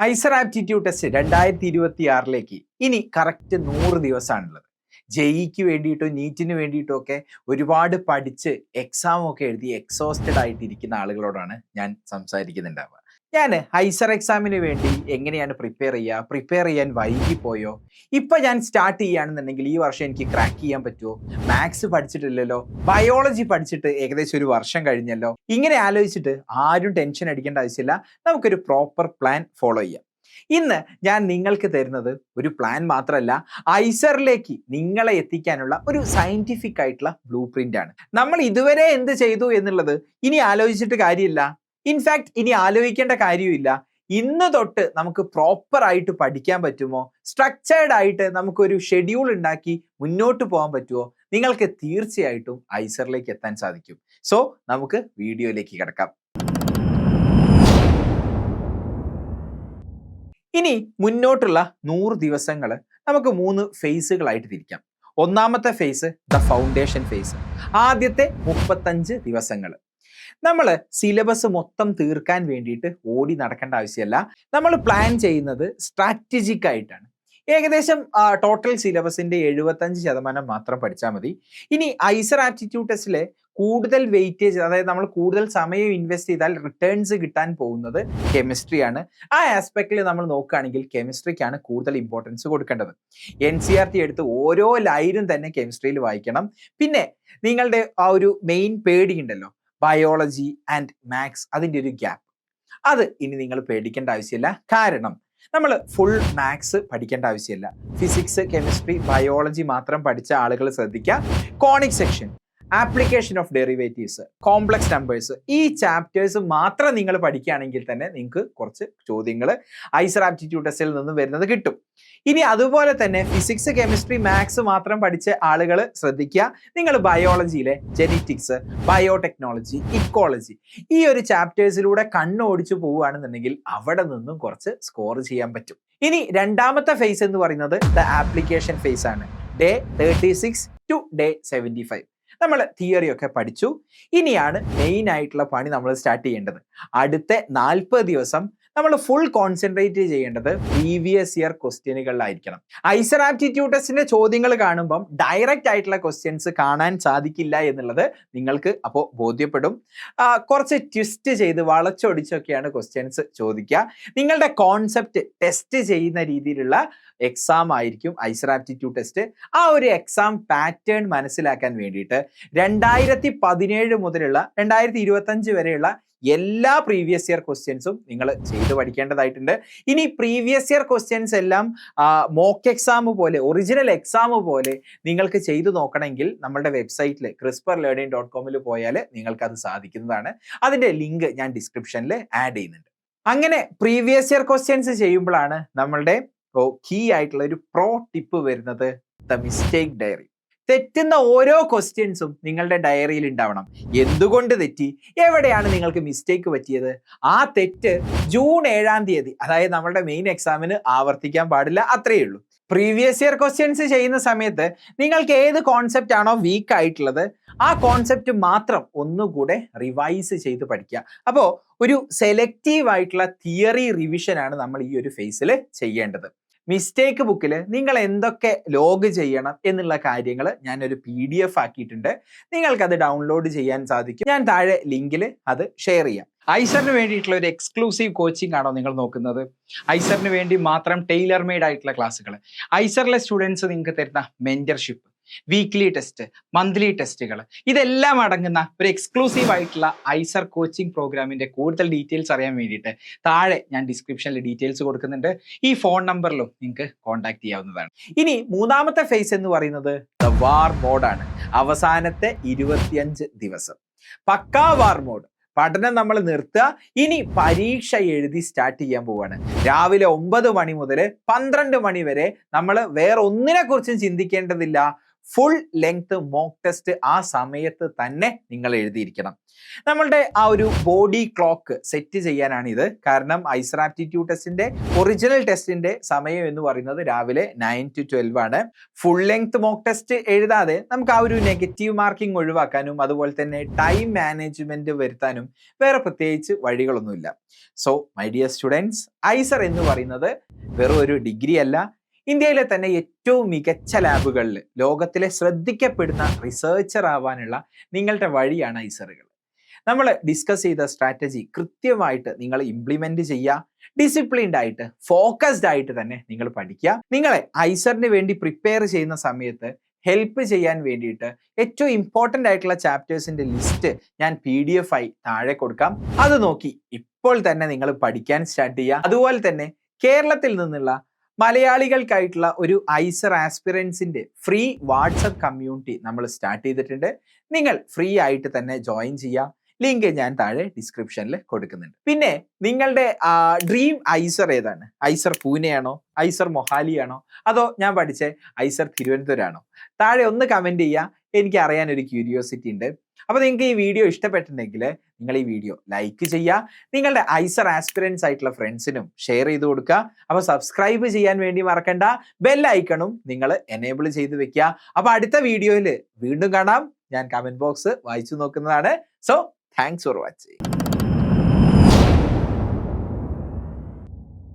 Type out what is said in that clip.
IISER aptitude test 2026 ഇനി correct 100 ദിവസമാണുള്ളത്. ജെഇക്ക് വേണ്ടിയിട്ടും നീറ്റിന് വേണ്ടിയിട്ടും ഒക്കെ ഒരുപാട് പഠിച്ച് എക്സാം ഒക്കെ എഴുതി എക്സോസ്റ്റഡ് ആയിട്ടിരിക്കുന്ന ആളുകളോടാണ് ഞാൻ സംസാരിക്കുന്നുണ്ടാവുക. ഞാൻ ഐസർ എക്സാമിന് വേണ്ടി എങ്ങനെയാണ് പ്രിപ്പയർ ചെയ്യാൻ വൈകിപ്പോയോ, ഇപ്പൊ ഞാൻ സ്റ്റാർട്ട് ചെയ്യുകയാണെന്നുണ്ടെങ്കിൽ ഈ വർഷം എനിക്ക് ക്രാക്ക് ചെയ്യാൻ പറ്റുമോ, മാത്സ് പഠിച്ചിട്ടില്ലല്ലോ, ബയോളജി പഠിച്ചിട്ട് ഏകദേശം ഒരു വർഷം കഴിഞ്ഞല്ലോ, ഇങ്ങനെ ആലോചിച്ചിട്ട് ആരും ടെൻഷൻ അടിക്കേണ്ട ആവശ്യമില്ല. നമുക്കൊരു പ്രോപ്പർ പ്ലാൻ ഫോളോ ചെയ്യാം. ഇന്ന് ഞാൻ നിങ്ങൾക്ക് തരുന്നത് ഒരു പ്ലാൻ മാത്രമല്ല, ഐസറിലേക്ക് നിങ്ങളെ എത്തിക്കാനുള്ള ഒരു സയന്റിഫിക് ആയിട്ടുള്ള ബ്ലൂ പ്രിന്റ് ആണ്. നമ്മൾ ഇതുവരെ എന്ത് ചെയ്തു എന്നുള്ളത് ഇനി ആലോചിച്ചിട്ട് കാര്യമില്ല. ഇൻഫാക്ട് ഇനി ആലോചിക്കേണ്ട കാര്യമില്ല. ഇന്ന് തൊട്ട് നമുക്ക് പ്രോപ്പർ ആയിട്ട് പഠിക്കാൻ പറ്റുമോ, സ്ട്രക്ചേർഡ് ആയിട്ട് നമുക്കൊരു ഷെഡ്യൂൾ ഉണ്ടാക്കി മുന്നോട്ട് പോകാൻ പറ്റുമോ, നിങ്ങൾക്ക് തീർച്ചയായിട്ടും ഐസറിലേക്ക് എത്താൻ സാധിക്കും. സോ നമുക്ക് വീഡിയോയിലേക്ക് കിടക്കാം. ഇനി മുന്നോട്ടുള്ള 100 ദിവസങ്ങൾ നമുക്ക് 3 ഫേസുകളായിട്ട് തിരിക്കാം. ഒന്നാമത്തെ ഫേസ് ദ ഫൗണ്ടേഷൻ ഫേസ്. ആദ്യത്തെ 35 ദിവസങ്ങൾ നമ്മൾ സിലബസ് മൊത്തം തീർക്കാൻ വേണ്ടിയിട്ട് ഓടി നടക്കേണ്ട ആവശ്യമല്ല. നമ്മൾ പ്ലാൻ ചെയ്യുന്നത് സ്ട്രാറ്റജിക് ആയിട്ടാണ്. ഏകദേശം ടോട്ടൽ സിലബസിന്റെ 75% മാത്രം പഠിച്ചാൽ മതി. ഇനി ഐസർ ആപ്റ്റിറ്റ്യൂഡ് ടെസ്റ്റിലെ കൂടുതൽ വെയിറ്റേജ്, അതായത് നമ്മൾ കൂടുതൽ സമയം ഇൻവെസ്റ്റ് ചെയ്താൽ റിട്ടേൺസ് കിട്ടാൻ പോകുന്നത് കെമിസ്ട്രിയാണ്. ആ ആസ്പെക്റ്റിൽ നമ്മൾ നോക്കുകയാണെങ്കിൽ കെമിസ്ട്രിക്കാണ് കൂടുതൽ ഇമ്പോർട്ടൻസ് കൊടുക്കേണ്ടത്. NCERT എടുത്ത് ഓരോ ലൈനും തന്നെ കെമിസ്ട്രിയിൽ വായിക്കണം. പിന്നെ നിങ്ങളുടെ ആ ഒരു മെയിൻ പേടിയുണ്ടല്ലോ, ബയോളജി ആൻഡ് മാത്സ്, അതിൻ്റെ ഒരു ഗ്യാപ്പ്, അത് ഇനി നിങ്ങൾ പേടിക്കേണ്ട ആവശ്യമില്ല. കാരണം നമ്മൾ ഫുൾ മാത്സ് പഠിക്കേണ്ട ആവശ്യമില്ല. ഫിസിക്സ്, കെമിസ്ട്രി, ബയോളജി മാത്രം പഠിച്ച ആളുകൾ ശ്രദ്ധിക്കുക. Conic section, application of derivatives, complex numbers, ഈ ചാപ്റ്റേഴ്സ് മാത്രം നിങ്ങൾ പഠിക്കുകയാണെങ്കിൽ തന്നെ നിങ്ങൾക്ക് കുറച്ച് ചോദ്യങ്ങൾ ഐസർ ആപ്റ്റിറ്റ്യൂഡ് ടെസ്റ്റിൽ നിന്ന് വരുന്നത് കിട്ടും. ഇനി അതുപോലെ തന്നെ ഫിസിക്സ്, കെമിസ്ട്രി, മാത്സ് മാത്രം പഠിച്ച ആളുകൾ ശ്രദ്ധിക്കുക. നിങ്ങൾ ബയോളജിയിലെ ജെനറ്റിക്സ്, ബയോടെക്നോളജി, ഇക്കോളജി, ഈ ഒരു ചാപ്റ്റേഴ്സിലൂടെ കണ്ണോടിച്ചു പോവുകയാണെന്നുണ്ടെങ്കിൽ അവിടെ നിന്നും കുറച്ച് സ്കോർ ചെയ്യാൻ പറ്റും. ഇനി രണ്ടാമത്തെ ഫേസ് എന്ന് പറയുന്നത് ദ ആപ്ലിക്കേഷൻ ഫേസ് ആണ്. ഡേ 36 ടു ഡേ 75 നമ്മൾ തിയറി ഒക്കെ പഠിച്ചു. ഇനിയാണ് മെയിൻ ആയിട്ടുള്ള പണി നമ്മൾ സ്റ്റാർട്ട് ചെയ്യേണ്ടത്. അടുത്ത 40 ദിവസം നമ്മൾ ഫുൾ കോൺസെൻട്രേറ്റ് ചെയ്യേണ്ടത് പ്രീവിയസ് ഇയർ ക്വസ്റ്റ്യനുകളിലായിരിക്കണം. ഐസർ ആപ്റ്റിറ്റ്യൂഡ് ടെസ്റ്റിന്റെ ചോദ്യങ്ങൾ കാണുമ്പം ഡയറക്റ്റ് ആയിട്ടുള്ള ക്വസ്റ്റ്യൻസ് കാണാൻ സാധിക്കില്ല എന്നുള്ളത് നിങ്ങൾക്ക് അപ്പോൾ ബോധ്യപ്പെടും. കുറച്ച് ട്വിസ്റ്റ് ചെയ്ത് വളച്ചൊടിച്ചൊക്കെയാണ് ക്വസ്റ്റ്യൻസ് ചോദിക്കുക. നിങ്ങളുടെ കോൺസെപ്റ്റ് ടെസ്റ്റ് ചെയ്യുന്ന രീതിയിലുള്ള എക്സാം ആയിരിക്കും ഐസർ ആപ്റ്റിറ്റ്യൂഡ് ടെസ്റ്റ്. ആ ഒരു എക്സാം പാറ്റേൺ മനസ്സിലാക്കാൻ വേണ്ടിയിട്ട് 2017 മുതലുള്ള 2025 വരെയുള്ള എല്ലാ പ്രീവിയസ് ഇയർ ക്വസ്റ്റ്യൻസും നിങ്ങൾ ചെയ്ത് പഠിക്കേണ്ടതായിട്ടുണ്ട്. ഇനി പ്രീവിയസ് ഇയർ ക്വസ്റ്റ്യൻസ് എല്ലാം മോക്ക് എക്സാം പോലെ, ഒറിജിനൽ എക്സാം പോലെ നിങ്ങൾക്ക് ചെയ്തു നോക്കണമെങ്കിൽ നമ്മളുടെ വെബ്സൈറ്റിൽ CRISPRlearning.com പോയാൽ നിങ്ങൾക്ക് അത് സാധിക്കുന്നതാണ്. അതിൻ്റെ ലിങ്ക് ഞാൻ ഡിസ്ക്രിപ്ഷനിൽ ആഡ് ചെയ്യുന്നുണ്ട്. അങ്ങനെ പ്രീവിയസ് ഇയർ ക്വസ്റ്റ്യൻസ് ചെയ്യുമ്പോഴാണ് നമ്മളുടെ കീ ആയിട്ടുള്ള ഒരു പ്രോ ടിപ്പ് വരുന്നത്, ദ മിസ്റ്റേക്ക് ഡയറി. തെറ്റുന്ന ഓരോ ക്വസ്റ്റ്യൻസും നിങ്ങളുടെ ഡയറിയിൽ ഉണ്ടാവണം. എന്തുകൊണ്ട് തെറ്റി, എവിടെയാണ് നിങ്ങൾക്ക് മിസ്റ്റേക്ക് പറ്റിയത്, ആ തെറ്റ് ജൂൺ 7-ാം തീയതി, അതായത് നമ്മളുടെ മെയിൻ എക്സാമിന് ആവർത്തിക്കാൻ പാടില്ല. അത്രയേ ഉള്ളൂ. പ്രീവിയസ് ഇയർ ക്വസ്റ്റ്യൻസ് ചെയ്യുന്ന സമയത്ത് നിങ്ങൾക്ക് ഏത് കോൺസെപ്റ്റ് ആണോ വീക്ക് ആയിട്ടുള്ളത് ആ കോൺസെപ്റ്റ് മാത്രം ഒന്നുകൂടെ റിവൈസ് ചെയ്ത് പഠിക്കുക. അപ്പോൾ ഒരു സെലക്റ്റീവ് ആയിട്ടുള്ള തിയറി റിവിഷൻ ആണ് നമ്മൾ ഈ ഒരു ഫേസിൽ ചെയ്യേണ്ടത്. മിസ്റ്റേക്ക് ബുക്കിൽ നിങ്ങൾ എന്തൊക്കെ ലോഗ് ചെയ്യണം എന്നുള്ള കാര്യങ്ങൾ ഞാനൊരു PDF ആക്കിയിട്ടുണ്ട്. നിങ്ങൾക്കത് ഡൗൺലോഡ് ചെയ്യാൻ സാധിക്കും. ഞാൻ താഴെ ലിങ്കിൽ അത് ഷെയർ ചെയ്യാം. ഐസറിന് വേണ്ടിയിട്ടുള്ള ഒരു എക്സ്ക്ലൂസീവ് കോച്ചിങ് ആണോ നിങ്ങൾ നോക്കുന്നത്? ഐസറിന് വേണ്ടി മാത്രം ടൈലർ മെയ്ഡ് ആയിട്ടുള്ള ക്ലാസ്സുകൾ, ഐസറിലെ സ്റ്റുഡൻസ് നിങ്ങൾക്ക് തരുന്ന മെന്റർഷിപ്പ്, വീക്ക്ലി ടെസ്റ്റ്, മന്ത്ലി ടെസ്റ്റുകൾ, ഇതെല്ലാം അടങ്ങുന്ന ഒരു എക്സ്ക്ലൂസീവ് ആയിട്ടുള്ള ഐസർ കോച്ചിങ് പ്രോഗ്രാമിന്റെ കൂടുതൽ ഡീറ്റെയിൽസ് അറിയാൻ വേണ്ടിയിട്ട് താഴെ ഞാൻ ഡിസ്ക്രിപ്ഷനിൽ ഡീറ്റെയിൽസ് കൊടുക്കുന്നുണ്ട്. ഈ ഫോൺ നമ്പറിലും നിങ്ങൾക്ക് കോൺടാക്ട് ചെയ്യാവുന്നതാണ്. ഇനി മൂന്നാമത്തെ ഫേസ് എന്ന് പറയുന്നത് ദ വാർ മോഡാണ്. അവസാനത്തെ 25 ദിവസം പക്കാ വാർ മോഡ്. പഠനം നമ്മൾ നിർത്തുക. ഇനി പരീക്ഷ എഴുതി സ്റ്റാർട്ട് ചെയ്യാൻ പോവാണ്. രാവിലെ 9 മണി മുതൽ 12 മണി വരെ നമ്മൾ വേറെ ഒന്നിനെ കുറിച്ചും ചിന്തിക്കേണ്ടതില്ല. ഫുൾ ലെങ്ത് മോക്ക് ടെസ്റ്റ് ആ സമയത്ത് തന്നെ നിങ്ങൾ എഴുതിയിരിക്കണം. നമ്മളുടെ ആ ഒരു ബോഡി ക്ലോക്ക് സെറ്റ് ചെയ്യാനാണ് ഇത്. കാരണം ഐസർ ആപ്റ്റിറ്റ്യൂഡ് ടെസ്റ്റിന്റെ ഒറിജിനൽ ടെസ്റ്റിന്റെ സമയം എന്ന് പറയുന്നത് രാവിലെ 9 to 12 ആണ്. ഫുൾ ലെങ്ത് മോക്ക് ടെസ്റ്റ് എഴുതാതെ നമുക്ക് ആ ഒരു നെഗറ്റീവ് മാർക്കിംഗ് ഒഴിവാക്കാനും അതുപോലെ തന്നെ ടൈം മാനേജ്മെന്റ് വരുത്താനും വേറെ പ്രത്യേകിച്ച് വഴികളൊന്നുമില്ല. So my dear students, IISER എന്ന് പറയുന്നത് വെറും ഒരു ഡിഗ്രി അല്ല, ഇന്ത്യയിലെ തന്നെ ഏറ്റവും മികച്ച ലാബുകളിൽ ലോകത്തിലെ ശ്രദ്ധിക്കപ്പെടുന്ന റിസർച്ചർ ആവാനുള്ള നിങ്ങളുടെ വഴിയാണ് ഐസറുകൾ. നമ്മൾ ഡിസ്കസ് ചെയ്ത സ്ട്രാറ്റജി കൃത്യമായിട്ട് നിങ്ങൾ ഇംപ്ലിമെന്റ് ചെയ്യുക, ഡിസിപ്ലിൻഡ് ആയിട്ട് ഫോക്കസ്ഡ് ആയിട്ട് തന്നെ നിങ്ങൾ പഠിക്കുക. നിങ്ങളെ ഐസറിന് വേണ്ടി പ്രിപ്പയർ ചെയ്യുന്ന സമയത്ത് ഹെൽപ്പ് ചെയ്യാൻ വേണ്ടിയിട്ട് ഏറ്റവും ഇമ്പോർട്ടൻ്റ് ആയിട്ടുള്ള ചാപ്റ്റേഴ്സിന്റെ ലിസ്റ്റ് ഞാൻ PDF ആയി താഴെ കൊടുക്കാം. അത് നോക്കി ഇപ്പോൾ തന്നെ നിങ്ങൾ പഠിക്കാൻ സ്റ്റാർട്ട് ചെയ്യുക. അതുപോലെ തന്നെ കേരളത്തിൽ നിന്നുള്ള മലയാളികൾക്കായിട്ടുള്ള ഒരു ഐസർ ആസ്പിറൻസിന്റെ ഫ്രീ വാട്സപ്പ് കമ്മ്യൂണിറ്റി നമ്മൾ സ്റ്റാർട്ട് ചെയ്തിട്ടുണ്ട്. നിങ്ങൾ ഫ്രീ ആയിട്ട് തന്നെ ജോയിൻ ചെയ്യുക. ലിങ്ക് ഞാൻ താഴെ ഡിസ്ക്രിപ്ഷനിൽ കൊടുക്കുന്നുണ്ട്. പിന്നെ നിങ്ങളുടെ ഡ്രീം ഐസർ ഏതാണ്? ഐസർ പൂനെയാണോ, ഐസർ മൊഹാലിയാണോ, അതോ ഞാൻ പഠിച്ച ഐസർ തിരുവനന്തപുരമാണോ? താഴെ ഒന്ന് കമന്റ് ചെയ്യുക. എനിക്ക് അറിയാൻ ഒരു ക്യൂരിയോസിറ്റി ഉണ്ട്. അപ്പോൾ നിങ്ങൾക്ക് ഈ വീഡിയോ ഇഷ്ടപ്പെട്ടിട്ടുണ്ടെങ്കിൽ നിങ്ങൾ ഈ വീഡിയോ ലൈക്ക് ചെയ്യുക, നിങ്ങളുടെ ഐസർ ആസ്പിറൻസ് ആയിട്ടുള്ള ഫ്രണ്ട്സിനും ഷെയർ ചെയ്ത് കൊടുക്കുക. അപ്പോൾ സബ്സ്ക്രൈബ് ചെയ്യാൻ വേണ്ടി മറക്കണ്ട, ബെൽ ഐക്കണും നിങ്ങൾ എനേബിൾ ചെയ്ത് വെക്കുക. അപ്പോൾ അടുത്ത വീഡിയോയിൽ വീണ്ടും കാണാം. ഞാൻ കമന്റ് ബോക്സ് വായിച്ചു നോക്കുന്നതാണ്. So thanks for watching.